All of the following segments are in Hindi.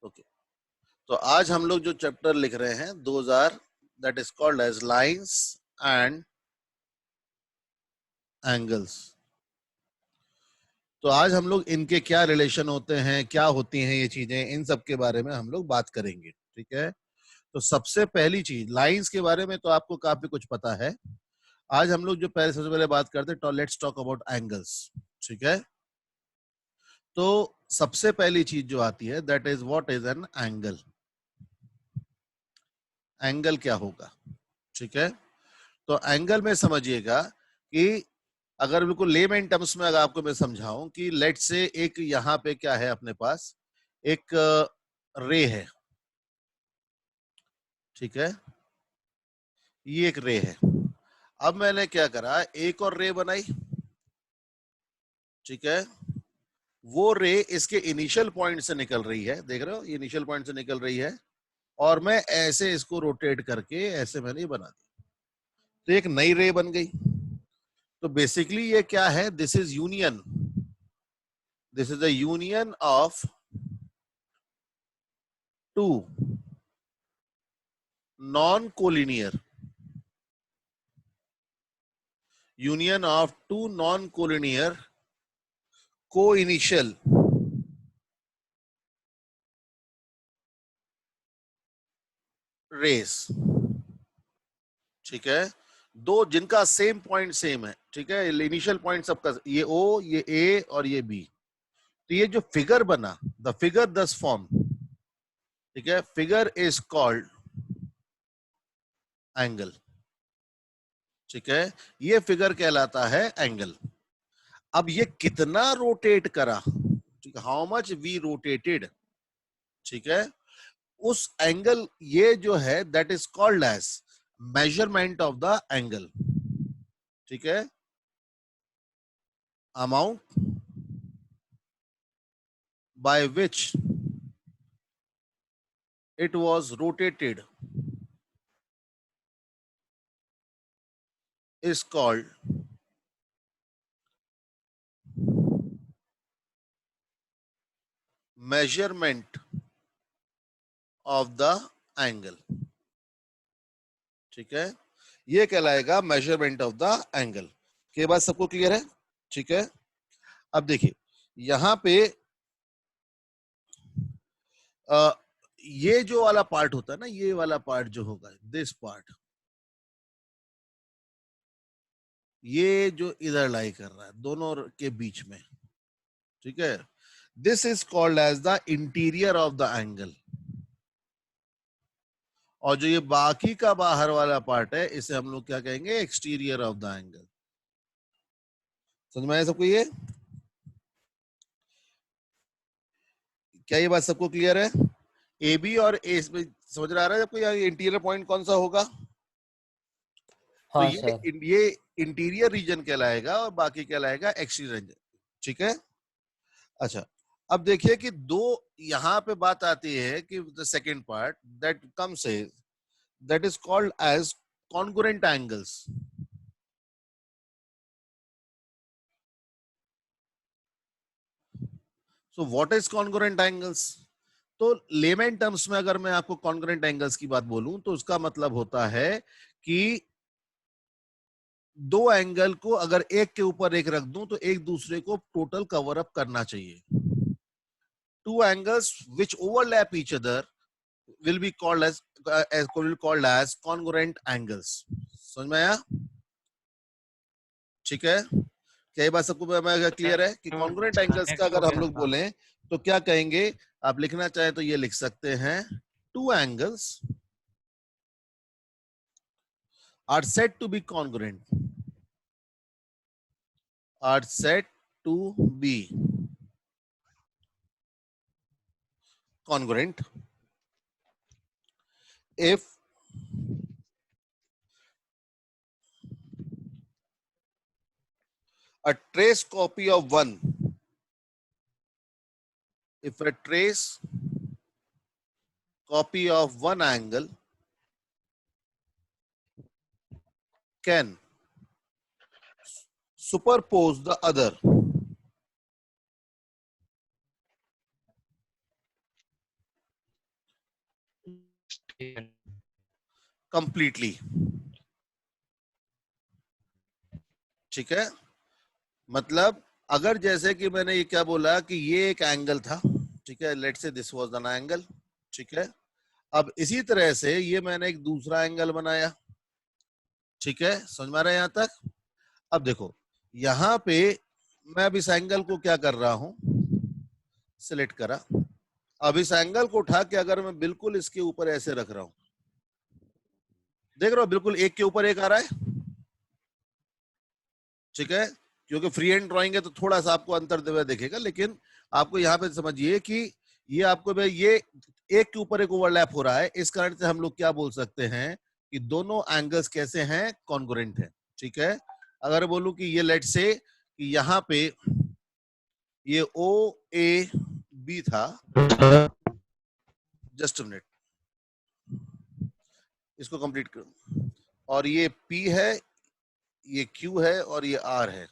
ओके, तो आज हम लोग जो चैप्टर लिख रहे हैं that is called as lines and angles. तो आज हम लोग इनके क्या रिलेशन होते हैं, क्या होती हैं ये चीजें, इन सब के बारे में हम लोग बात करेंगे। ठीक है, तो सबसे पहली चीज लाइंस के बारे में तो आपको काफी कुछ पता है। आज हम लोग जो सबसे पहले बात करते हैं, तो लेट्स टॉक अबाउट एंगल्स। ठीक है, तो सबसे पहली चीज जो आती है that is what is an angle. Angle क्या होगा? ठीक है, तो एंगल में समझिएगा कि अगर बिल्कुल लेमैन टर्म्स में अगर आपको मैं समझाऊं कि लेट से एक यहां पे क्या है, अपने पास एक रे है। ठीक है, ये एक रे है। अब मैंने क्या करा, एक और रे बनाई। ठीक है, वो रे इसके इनिशियल पॉइंट से निकल रही है, देख रहे हो, ये इनिशियल पॉइंट से निकल रही है, और मैं ऐसे इसको रोटेट करके ऐसे मैंने बना दिया, तो एक नई रे बन गई। तो बेसिकली ये क्या है, this is union, this is the union of two non collinear, union of two non-collinear co-initial rays। ठीक है, दो जिनका सेम पॉइंट सेम है। ठीक है, इनिशियल पॉइंट सबका, ये ओ, ये ए और ये बी। तो ये जो फिगर बना, द फिगर दस फॉर्म। ठीक है, फिगर इज कॉल्ड एंगल। ठीक है, ये फिगर कहलाता है एंगल। अब ये कितना रोटेट करा, ठीक है, हाउ मच वी रोटेटेड। ठीक है, उस एंगल, ये जो है that is called as measurement of the angle. ठीक है, amount by which it was rotated is called measurement of the angle. ठीक है, ये कहलाएगा मेजरमेंट ऑफ द एंगल। के बाद सबको क्लियर है? ठीक है, अब देखिए यहां पे आ, ये जो वाला पार्ट होता है ना, ये वाला पार्ट जो होगा, दिस पार्ट, ये जो इधर लाई कर रहा है दोनों के बीच में। ठीक है, this is called as the interior of the angle. और जो ये बाकी का बाहर वाला पार्ट है, इसे हम लोग क्या कहेंगे, एक्सटीरियर ऑफ द एंगल। समझ में आया सबको? ये क्या ये बात सबको क्लियर है? ए बी और ए में समझ रहा है सबको? इंटीरियर पॉइंट कौन सा होगा? तो हाँ सर। ये इंटीरियर रीजन कहलाएगा और बाकी कहलाएगा एक्सटीरियर रीजन। ठीक है, अच्छा, अब देखिए कि दो यहां पे बात आती है कि the second part that comes that is called as congruent angles. So what is congruent angles? तो लेमैन टर्म्स में अगर मैं आपको कॉन्ग्रुएंट एंगल्स की बात बोलूं, तो उसका मतलब होता है कि दो एंगल को अगर एक के ऊपर एक रख दूं, तो एक दूसरे को टोटल कवर अप करना चाहिए। Two angles which overlap each other will be called as congruent angles। समझ में आया? ठीक है, क्या ये बात सबको क्लियर है कि कॉन्ग्रुएंट एंगल्स का कनेक्ट हो अगर हम गया लोग था। बोलें तो क्या कहेंगे? आप लिखना चाहें तो ये लिख सकते हैं, two angles are said to be are said to be congruent if a trace copy of one, if a trace copy of one angle can superpose the other, completely. ठीक है, मतलब अगर जैसे कि मैंने ये क्या बोला कि ये एक एंगल था, ठीक है, let's say this was an angle, ठीक है। अब इसी तरह से ये मैंने एक दूसरा एंगल बनाया, ठीक है, समझ में आ रहा है यहां तक। अब देखो यहां पे मैं अब इस एंगल को क्या कर रहा हूं, सिलेक्ट करा। अब इस एंगल को उठा के अगर मैं बिल्कुल इसके ऊपर ऐसे रख रहा हूं, देख रहे हो बिल्कुल एक के ऊपर एक आ रहा है, ठीक है। क्योंकि फ्री हैंड ड्राइंग है तो थोड़ा सा आपको अंतर दिखेगा, लेकिन आपको यहाँ पे समझिए कि ये आपको ये एक के ऊपर एक ओवरलैप हो रहा है, इस कारण से हम लोग क्या बोल सकते हैं कि दोनों एंगल्स कैसे हैं, कॉन्ग्रुएंट हैं, ठीक है। अगर बोलूं कि ये लेट से कि यहाँ पे ये ओ ए बी था, जस्ट मिनट इसको कंप्लीट करो, और ये पी है, ये क्यू है और ये आर है,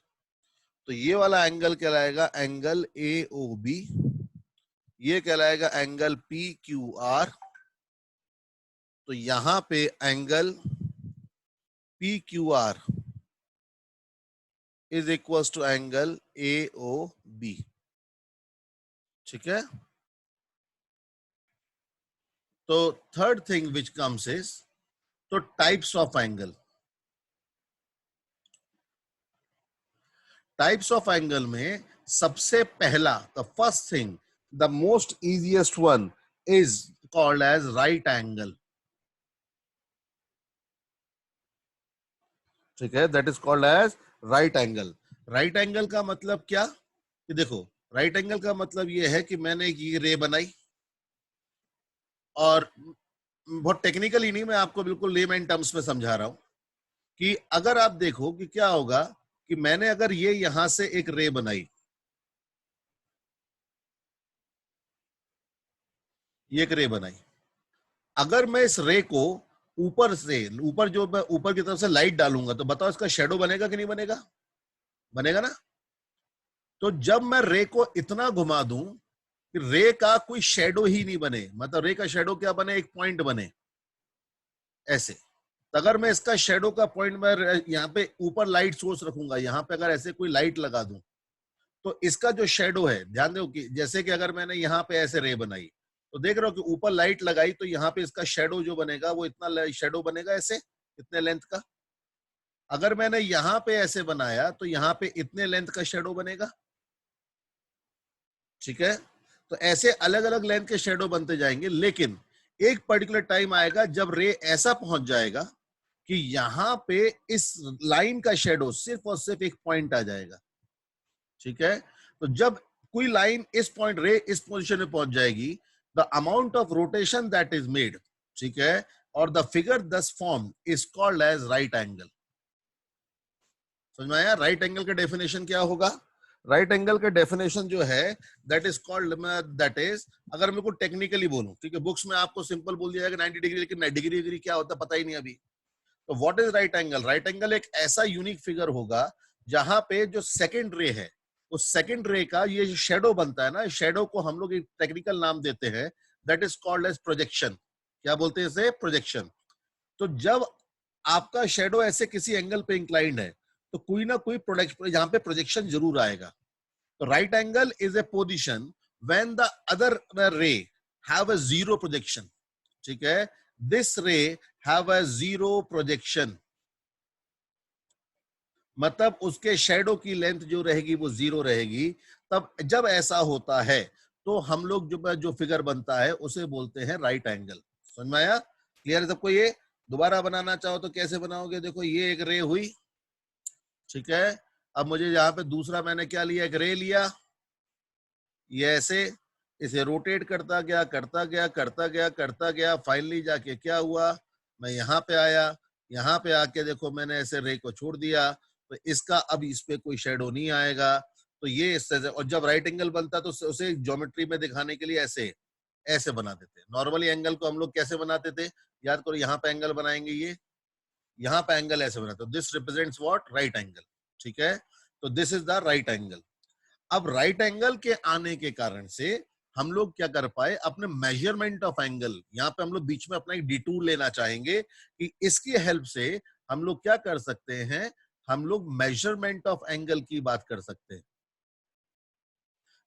तो ये वाला एंगल कहलाएगा एंगल ए ओ बी, ये कहलाएगा एंगल पी क्यू आर। तो यहां पे angle P Q R is equal to angle A O B, ठीक है। तो third thing which comes is तो types of angle. Types of angle में सबसे पहला the first thing, the most easiest one is called as right angle, ठीक है, that is called as right angle. Right angle का मतलब क्या कि देखो, राइट एंगल का मतलब ये है कि मैंने ये रे बनाई, और बहुत टेक्निकली नहीं, मैं आपको बिल्कुल लेमैन टर्म्स में समझा रहा हूं कि अगर आप देखो कि क्या होगा कि मैंने अगर ये यहां से एक रे बनाई, ये एक रे बनाई, अगर मैं इस रे को ऊपर से ऊपर जो मैं ऊपर की तरफ से लाइट डालूंगा तो बताओ इसका शेडो बनेगा कि नहीं बनेगा, बनेगा ना। तो जब मैं रे को इतना घुमा दूं कि रे का कोई शेडो ही नहीं बने, मतलब रे का शेडो क्या बने, एक पॉइंट बने ऐसे, तो अगर मैं इसका शेडो का पॉइंट में यहाँ पे ऊपर लाइट सोर्स रखूंगा, यहाँ पे अगर ऐसे कोई लाइट लगा दूं तो इसका जो शेडो है, ध्यान दो कि जैसे कि अगर मैंने यहाँ पे ऐसे रे बनाई तो देख रहे हो कि ऊपर लाइट लगाई तो यहाँ पे इसका शेडो जो बनेगा वो इतना शेडो बनेगा ऐसे, इतने लेंथ का। अगर मैंने यहाँ पे ऐसे बनाया तो यहाँ पे इतने लेंथ का शेडो बनेगा, ठीक है। तो ऐसे अलग अलग लेंथ के शेडो बनते जाएंगे, लेकिन एक पर्टिकुलर टाइम आएगा जब रे ऐसा पहुंच जाएगा कि यहां पे इस लाइन का शेडो सिर्फ और सिर्फ एक पॉइंट आ जाएगा, ठीक है। तो जब कोई लाइन इस पॉइंट रे इस पोजीशन में पहुंच जाएगी, the amount of rotation that is made, ठीक है, और the figure thus form is called as right angle. समझ में आया राइट एंगल का डेफिनेशन क्या होगा। राइट एंगल का डेफिनेशन जो है that is called, that is, अगर मैं को टेक्निकली बोलूं, ठीक है, बुक्स में आपको सिंपल बोल दिया जाएगा 90 डिग्री, लेकिन डिग्री डिग्री क्या होता है पता ही नहीं अभी। तो what is right angle, right angle एक ऐसा यूनिक फिगर होगा जहां पे जो सेकंड रे है, उस सेकंड रे का ये जो शेडो बनता है ना, शेडो को हम लोग एक टेक्निकल नाम देते हैं, that is called as projection. क्या बोलते हैं इसे, प्रोजेक्शन। तो जब आपका शेडो ऐसे किसी एंगल पे इंक्लाइंड है तो कोई ना कोई प्रोडक्ट यहाँ पे प्रोजेक्शन जरूर आएगा। तो right angle is a position when the other रे हैव अ जीरो प्रोजेक्शन, ठीक है, दिस रे हैव अ जीरो प्रोजेक्शन, मतलब उसके शेडो की लेंथ जो रहेगी वो जीरो रहेगी। तब जब ऐसा होता है तो हम लोग जो फिगर बनता है उसे बोलते हैं राइट एंगल। समझ में आया, क्लियर है सबको। ये दोबारा बनाना चाहो तो कैसे बनाओगे, देखो ये एक रे हुई, ठीक है। अब मुझे यहाँ पे दूसरा मैंने क्या लिया, एक रे लिया, ये ऐसे इसे रोटेट करता गया करता गया करता गया करता गया, फाइनली जाके क्या हुआ, मैं यहाँ पे आया, यहाँ पे आके देखो मैंने ऐसे रे को छोड़ दिया, तो इसका अब इस पे कोई शेडो नहीं आएगा। तो ये इस तरह से, और जब राइट एंगल बनता तो उसे ज्योमेट्री में दिखाने के लिए ऐसे ऐसे बना देते। नॉर्मली एंगल को हम लोग कैसे बनाते थे, याद करो, यहाँ पे एंगल बनाएंगे, ये यहाँ पे एंगल ऐसे बनाते, this represents what, right angle, ठीक है। तो this is the right angle. अब राइट एंगल के आने के कारण से हम लोग क्या कर पाए, अपने मेजरमेंट ऑफ एंगल, यहाँ पे हम लोग बीच में अपना एक डिटूर लेना चाहेंगे कि इसकी हेल्प से हम लोग क्या कर सकते हैं, हम लोग मेजरमेंट ऑफ एंगल की बात कर सकते हैं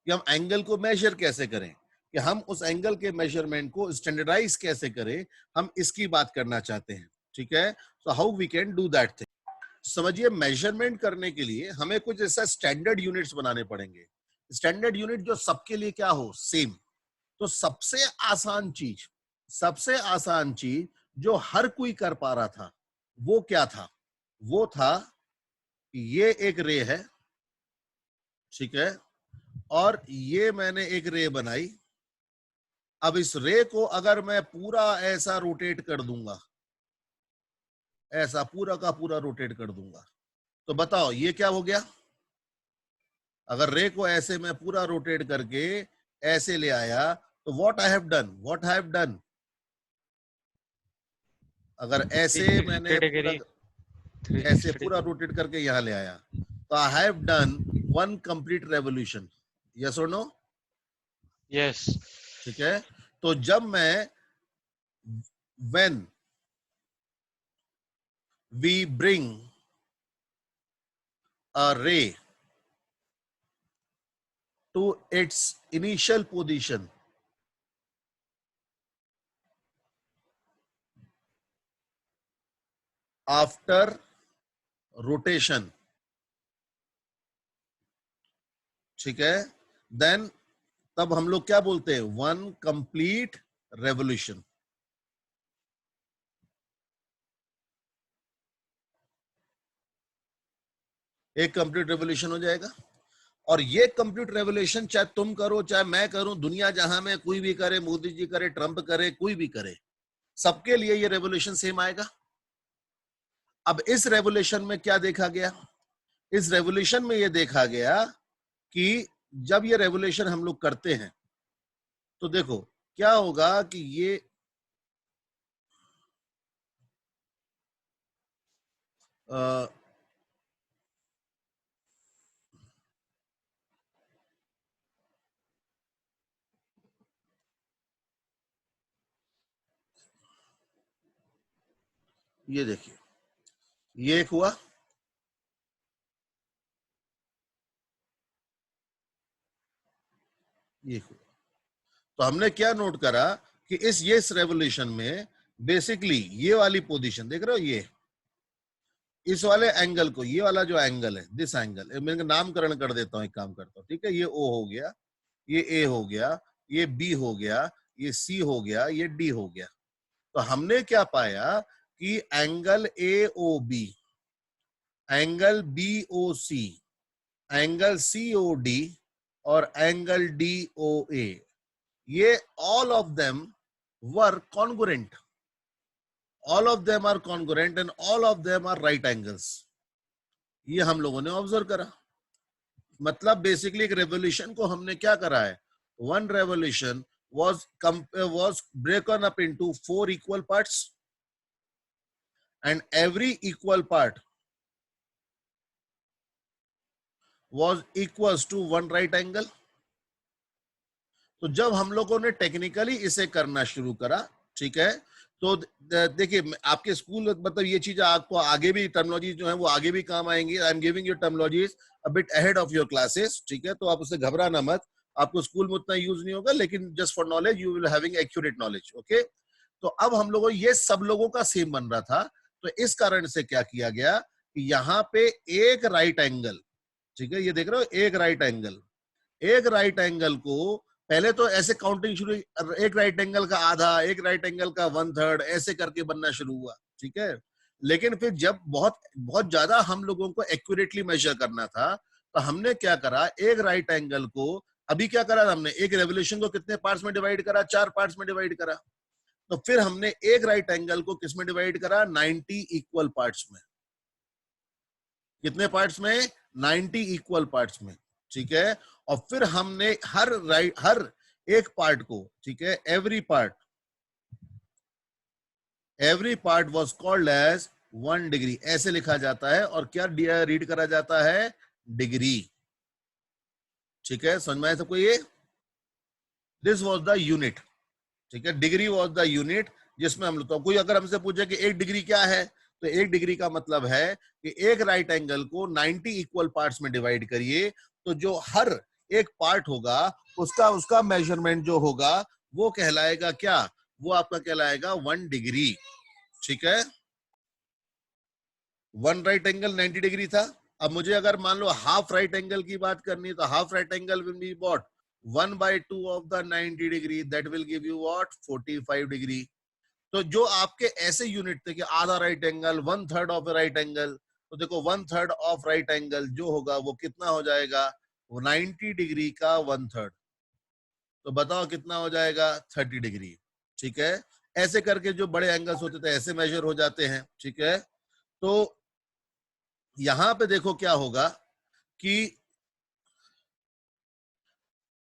कि हम एंगल को मेजर कैसे करें, कि हम उस एंगल के मेजरमेंट को स्टैंडर्डाइज कैसे करें, हम इसकी बात करना चाहते हैं। ठीक है, so how we can do that thing. समझिए, मेजरमेंट करने के लिए हमें कुछ ऐसा स्टैंडर्ड यूनिट्स बनाने पड़ेंगे, स्टैंडर्ड यूनिट जो सबके लिए क्या हो, सेम। तो सबसे आसान चीज जो हर कोई कर पा रहा था वो क्या था, वो था ये एक रे है, ठीक है, और ये मैंने एक रे बनाई। अब इस रे को अगर मैं पूरा ऐसा रोटेट कर दूंगा, ऐसा पूरा का पूरा रोटेट कर दूंगा, तो बताओ ये क्या हो गया। अगर रे को ऐसे मैं पूरा रोटेट करके ऐसे ले आया, तो व्हाट आई हैव डन, अगर ऐसे मैंने पूरा ऐसे पूरा रोटेट करके यहां ले आया, तो I have done one complete revolution. Yes और नो? यस। ठीक है, तो जब मैं when we bring a ray to its initial position after rotation, ठीक है, देन तब हम लोग क्या बोलते हैं, वन कंप्लीट रेवोल्यूशन। एक कंप्लीट रेवोल्यूशन हो जाएगा। और ये कंप्लीट रेवोल्यूशन चाहे तुम करो चाहे मैं करूं, दुनिया जहां में कोई भी करे, मोदी जी करे, ट्रंप करे, कोई भी करे, सबके लिए ये रेवोल्यूशन सेम आएगा। अब इस रेवोल्यूशन में क्या देखा गया, इस रेवोल्यूशन में ये देखा गया कि जब ये रेवोल्यूशन हम लोग करते हैं तो देखो क्या होगा कि ये देखिए, ये एक हुआ, ये हुआ। तो हमने क्या नोट करा कि इस रेवोल्यूशन में बेसिकली ये वाली पोजीशन देख रहे हो, ये इस वाले एंगल को, ये वाला जो एंगल है, दिस एंगल, मैं नामकरण कर देता हूं, एक काम करता हूं, ठीक है, ये ओ हो गया, ये ए हो गया, ये बी हो गया, ये सी हो गया, ये डी हो गया। तो हमने क्या पाया कि angle A O B, angle B O C, angle C O D और एंगल डी ओ ए, ये all of them were congruent, all of them are congruent and all of them are right angles। ये हम लोगों ने ऑब्जर्व करा। मतलब बेसिकली एक रेवोल्यूशन को हमने क्या करा है, one revolution was broken up into 4 equal parts and every equal part was equals to one right angle। तो जब हम लोगों ने टेक्निकली इसे करना शुरू करा, ठीक है, तो देखिए आपके स्कूल, मतलब ये चीज आपको आगे भी टर्मिनोलॉजी जो है वो आगे भी काम आएंगी। I am giving you terminologies a bit ahead of your classes, ठीक है, तो आप उससे घबराना मत, आपको स्कूल में उतना यूज नहीं होगा, लेकिन just for knowledge you will having accurate knowledge. Okay, तो अब हम लोगों, ये सब लोगों का सेम बन रहा था, तो इस कारण से क्या किया गया कि यहाँ पे एक राइट एंगल, ठीक है, ये देख रहे हो, एक राइट एंगल, एक राइट एंगल को पहले तो ऐसे काउंटिंग शुरू, एक राइट एंगल का आधा, एक राइट एंगल का 1/3, ऐसे करके बनना शुरू हुआ, ठीक है। लेकिन फिर जब बहुत बहुत ज्यादा हम लोगों को एक्यूरेटली मेजर करना था, तो हमने क्या करा, एक राइट एंगल को, अभी क्या करा हमने, एक रेवोल्यूशन को कितने पार्ट्स में डिवाइड करा, 4 पार्ट्स में डिवाइड करा। तो फिर हमने एक राइट एंगल को किसमें डिवाइड करा, 90 इक्वल पार्ट्स में। कितने पार्ट्स में, 90 इक्वल पार्ट्स में, ठीक है। और फिर हमने हर एक पार्ट को, ठीक है, every part was called as 1 degree, ऐसे लिखा जाता है, और क्या रीड करा जाता है, डिग्री। ठीक है, समझ में आया सबको ये? दिस वाज द यूनिट, ठीक है, डिग्री वाज द यूनिट जिसमें हम लोग, तो कोई अगर हमसे पूछे कि एक डिग्री क्या है, तो एक डिग्री का मतलब है कि एक राइट एंगल को 90 इक्वल पार्ट्स में डिवाइड करिए, तो जो हर एक पार्ट होगा उसका उसका मेजरमेंट जो होगा वो कहलाएगा क्या, वो आपका कहलाएगा 1 डिग्री, ठीक है। वन राइट एंगल 90 डिग्री था। अब मुझे अगर मान लो हाफ राइट एंगल की बात करनी है, तो half right angle will be what, 1/2 of the 90 degree, that will give you what, 45 degree. तो जो आपके ऐसे यूनिट थे कि आधा right angle, 1/3 of right angle, तो देखो 1/3 ऑफ राइट एंगल जो होगा वो कितना हो जाएगा, 90 डिग्री का 1/3, तो बताओ कितना हो जाएगा, 30 डिग्री, ठीक है। ऐसे करके जो बड़े एंगल्स होते थे ऐसे मेजर हो जाते हैं, ठीक है। तो यहां पे देखो क्या होगा कि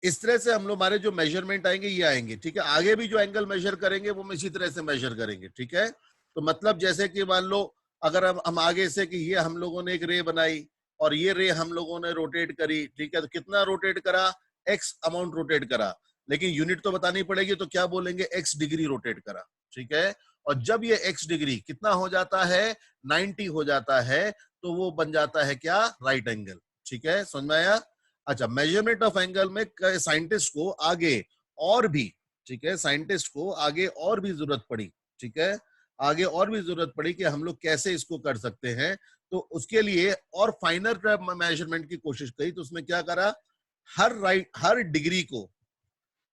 इस तरह से हम लोग, हमारे जो मेजरमेंट आएंगे ये आएंगे, ठीक है। आगे भी जो एंगल मेजर करेंगे वो हम इसी तरह से मेजर करेंगे, ठीक है। तो मतलब जैसे कि मान लो अगर हम आगे से कि ये हम लोगों ने एक रे बनाई और ये रे हम लोगों ने रोटेट करी, ठीक है, तो कितना रोटेट करा, एक्स अमाउंट रोटेट करा, लेकिन यूनिट तो बतानी पड़ेगी, तो क्या बोलेंगे, एक्स डिग्री रोटेट करा, ठीक है। और जब ये एक्स डिग्री कितना हो जाता है, 90 हो जाता है, तो वो बन जाता है क्या, राइट एंगल, ठीक है, समझ में आया। अच्छा, मेजरमेंट ऑफ एंगल में साइंटिस्ट को आगे और भी, ठीक है, साइंटिस्ट को आगे और भी जरूरत पड़ी, ठीक है, आगे और भी जरूरत पड़ी कि हम लोग कैसे इसको कर सकते हैं। तो उसके लिए और फाइनर मेजरमेंट की कोशिश करी, तो उसमें क्या करा, हर डिग्री को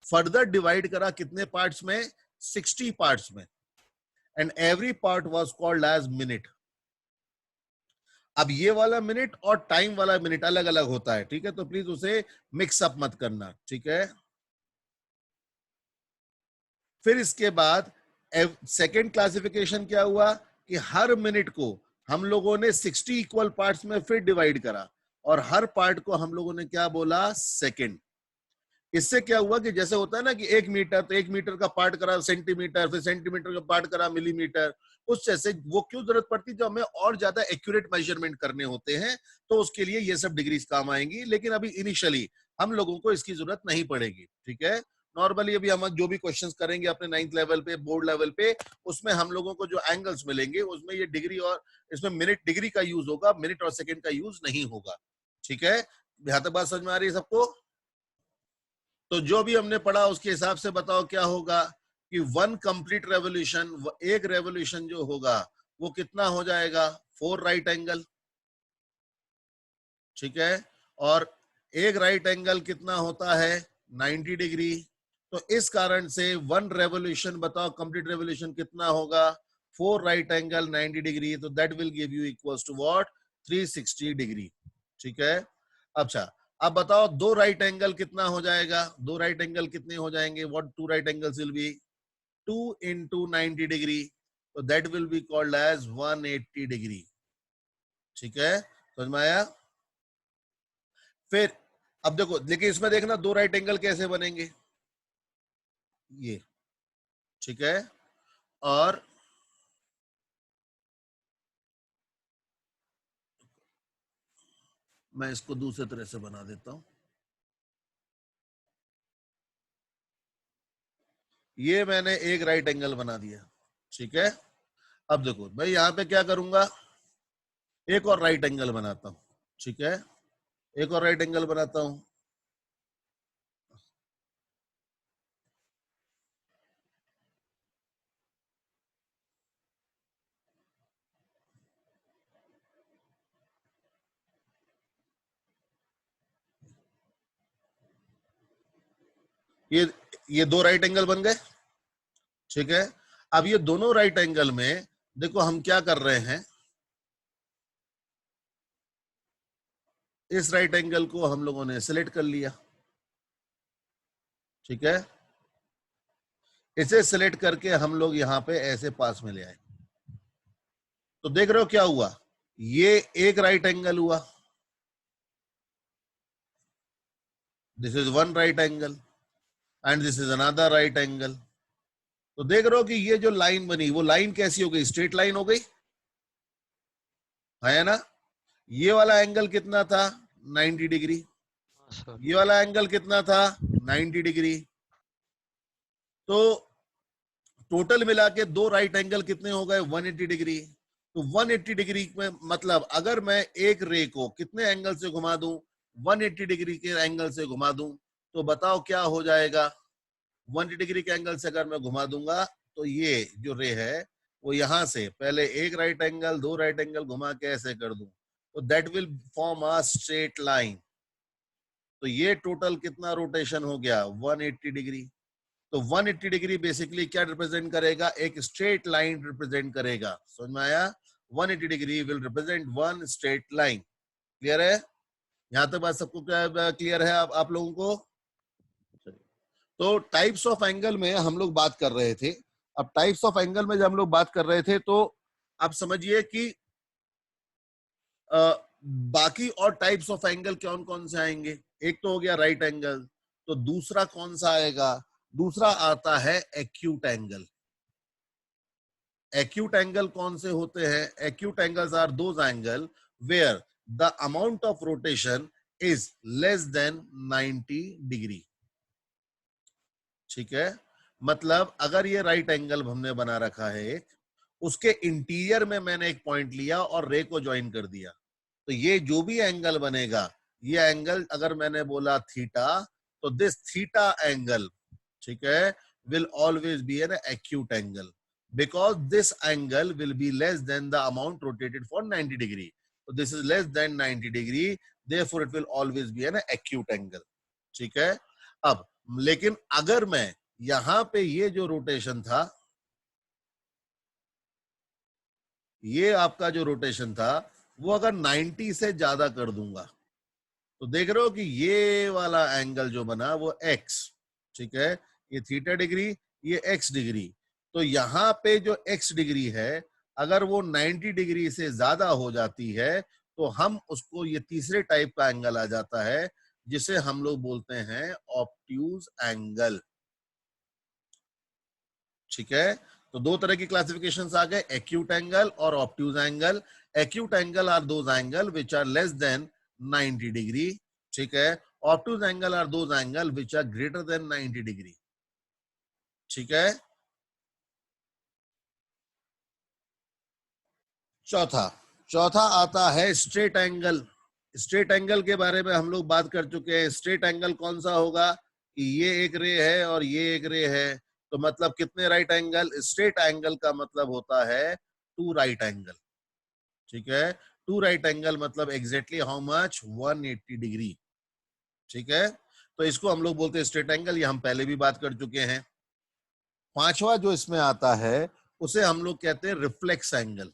फर्दर डिवाइड करा, कितने पार्ट्स में, 60 पार्ट्स में, and every part was called as minute. अब ये वाला मिनट और टाइम वाला मिनट अलग अलग होता है, ठीक है, तो प्लीज उसे मिक्स अप मत करना, ठीक है। फिर इसके बाद सेकेंड क्लासिफिकेशन क्या हुआ कि हर मिनट को हम लोगों ने 60 इक्वल पार्ट्स में फिर डिवाइड करा, और हर पार्ट को हम लोगों ने क्या बोला, सेकेंड। इससे क्या हुआ कि जैसे होता है ना कि 1 मीटर, तो 1 मीटर का पार्ट करा सेंटीमीटर, फिर सेंटीमीटर का पार्ट करा मिलीमीटर, उस जैसे वो क्यों जरूरत पड़ती, जो हमें और ज्यादा एक्यूरेट मेजरमेंट करने होते हैं, तो उसके लिए ये सब डिग्रीज काम आएंगी, लेकिन अभी इनिशियली हम लोगों को इसकी जरूरत नहीं पड़ेगी, ठीक है। नॉर्मली अभी हम जो भी क्वेश्चंस करेंगे अपने 9th लेवल पे, बोर्ड लेवल पे, उसमें हम लोगों को जो एंगल्स मिलेंगे उसमें ये डिग्री और इसमें मिनट डिग्री का यूज होगा, मिनट और सेकेंड का यूज नहीं होगा, ठीक है। यहां तक बात समझ में आ रही है सबको। तो जो भी हमने पढ़ा उसके हिसाब से बताओ क्या होगा कि वन कंप्लीट रेवोल्यूशन, एक रेवोल्यूशन जो होगा वो कितना हो जाएगा, 4 राइट एंगल, ठीक है। और एक राइट एंगल कितना होता है, 90 डिग्री। तो इस कारण से वन रेवोल्यूशन, बताओ कंप्लीट रेवोल्यूशन कितना होगा, 4 राइट एंगल 90 डिग्री, तो that will give you equals to what, 360 degree, ठीक है। अच्छा, अब बताओ दो राइट एंगल कितना हो जाएगा, दो राइट एंगल कितने हो जाएंगे, what two right angles will be, 2 into 90 degree, तो that will be called as 180 degree, ठीक है, समझ में आया। फिर अब देखो, लेकिन इसमें देखना दो राइट एंगल कैसे बनेंगे, ये, ठीक है। और मैं इसको दूसरे तरह से बना देता हूं, ये मैंने एक राइट एंगल बना दिया, ठीक है। अब देखो भाई यहां पे क्या करूंगा, एक और राइट एंगल बनाता हूं, ठीक है, एक और राइट एंगल बनाता हूं। ये ये दो राइट एंगल बन गए, ठीक है। अब ये दोनों राइट एंगल में देखो हम क्या कर रहे हैं, इस राइट एंगल को हम लोगों ने सिलेक्ट कर लिया, ठीक है। इसे सिलेक्ट करके हम लोग यहां पे ऐसे पास में ले आए, तो देख रहे हो क्या हुआ, ये एक राइट एंगल हुआ, this is one right angle and this is another right angle. तो देख रहे हो कि ये जो लाइन बनी वो लाइन कैसी हो गई, स्ट्रेट लाइन हो गई है ना। ये वाला एंगल कितना था, 90 डिग्री, sir. ये वाला एंगल कितना था, 90 डिग्री, तो टोटल मिला के दो राइट एंगल कितने हो गए 180 डिग्री। तो 180 डिग्री में मतलब अगर मैं एक रे को कितने एंगल से घुमा दूं 180 डिग्री के एंगल से घुमा दूं तो बताओ क्या हो जाएगा। 180 डिग्री के एंगल से अगर मैं घुमा दूंगा तो ये जो रे है वो यहां से पहले एक राइट एंगल दो राइट एंगल घुमा के ऐसे कर दूं तो that will form a straight line. तो ये टोटल कितना रोटेशन हो गया 180 डिग्री। तो 180 डिग्री बेसिकली क्या रिप्रेजेंट करेगा एक स्ट्रेट लाइन रिप्रेजेंट करेगा। समझ में आया 180 degree will represent one straight line. Clear है यहां तक बात सबको क्लियर है आप लोगों को। तो टाइप्स ऑफ एंगल में हम लोग बात कर रहे थे। अब टाइप्स ऑफ एंगल में जब हम लोग बात कर रहे थे तो आप समझिए कि बाकी और टाइप्स ऑफ एंगल कौन कौन से आएंगे। एक तो हो गया राइट एंगल तो दूसरा कौन सा आएगा दूसरा आता है एक्यूट एंगल। एक्यूट एंगल कौन से होते हैं acute angles are those angle where the amount of rotation is less than 90 degree. ठीक है मतलब अगर ये राइट एंगल हमने बना रखा है उसके इंटीरियर में मैंने एक पॉइंट लिया और रे को ज्वाइन कर दिया तो ये जो भी एंगल बनेगा ये एंगल अगर मैंने बोला थीटा तो दिस थीटा एंगल ठीक है will always be an acute angle because this angle will be less than the amount rotated for 90 degree. So this is less than 90 degree therefore it will always be an acute angle. ठीक है अब लेकिन अगर मैं यहां पे ये जो रोटेशन था ये आपका जो रोटेशन था वो अगर 90 से ज्यादा कर दूंगा तो देख रहे हो कि ये वाला एंगल जो बना वो x ठीक है ये थीटा डिग्री ये x डिग्री। तो यहाँ पे जो x डिग्री है अगर वो 90 डिग्री से ज्यादा हो जाती है तो हम उसको ये तीसरे टाइप का एंगल आ जाता है जिसे हम लोग बोलते हैं ऑब्ट्यूज एंगल। ठीक है तो दो तरह की क्लासिफिकेशंस आ गए एक्यूट एंगल और obtuse angle. Acute angle are those angle which are less than 90 degree. ठीक है obtuse angle are those angle which are greater than 90 degree. ठीक है चौथा चौथा आता है स्ट्रेट एंगल। स्ट्रेट एंगल के बारे में हम लोग बात कर चुके हैं। स्ट्रेट एंगल कौन सा होगा कि ये एक रे है और ये एक रे है तो मतलब कितने राइट एंगल। स्ट्रेट एंगल का मतलब होता है टू राइट एंगल। ठीक है टू राइट एंगल मतलब एग्जैक्टली हाउ मच 180 डिग्री। ठीक है तो इसको हम लोग बोलते हैं स्ट्रेट एंगल। ये हम पहले भी बात कर चुके हैं। पांचवा जो इसमें आता है उसे हम लोग कहते हैं रिफ्लेक्स एंगल।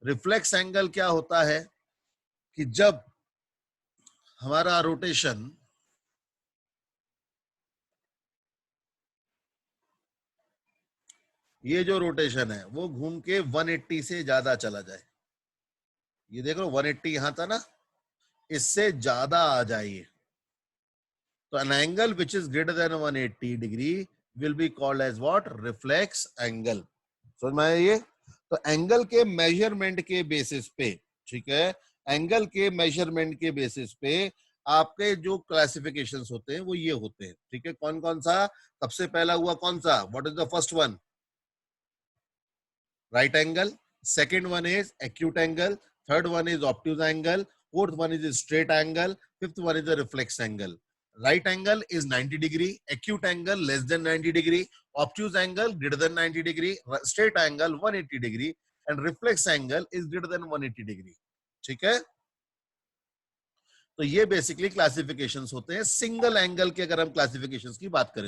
रिफ्लेक्स एंगल क्या होता है कि जब हमारा रोटेशन ये जो रोटेशन है वो घूम के 180 से ज्यादा चला जाए। ये देखो 180 यहां था ना इससे ज्यादा आ जाइए तो an angle which is greater than 180 degree will be called as what reflex angle. समझ में आया ये। तो एंगल के मेजरमेंट के बेसिस पे ठीक है एंगल के मेजरमेंट के बेसिस पे आपके जो क्लासिफिकेशंस होते हैं वो ये होते हैं। ठीक है कौन कौन सा सबसे पहला हुआ कौन सा what is the first one right angle, second one is acute angle, third one is obtuse angle, fourth one is a straight angle, fifth one is a reflex angle. Right angle is 90 degree, acute angle less than 90 degree, obtuse angle greater than 90 degree, straight angle 180 degree and reflex angle is greater than 180 degree. ठीक है तो ये बेसिकली क्लासिफिकेशंस होते हैं सिंगल एंगल के अगर हम क्लासिफिकेशंस की बात करें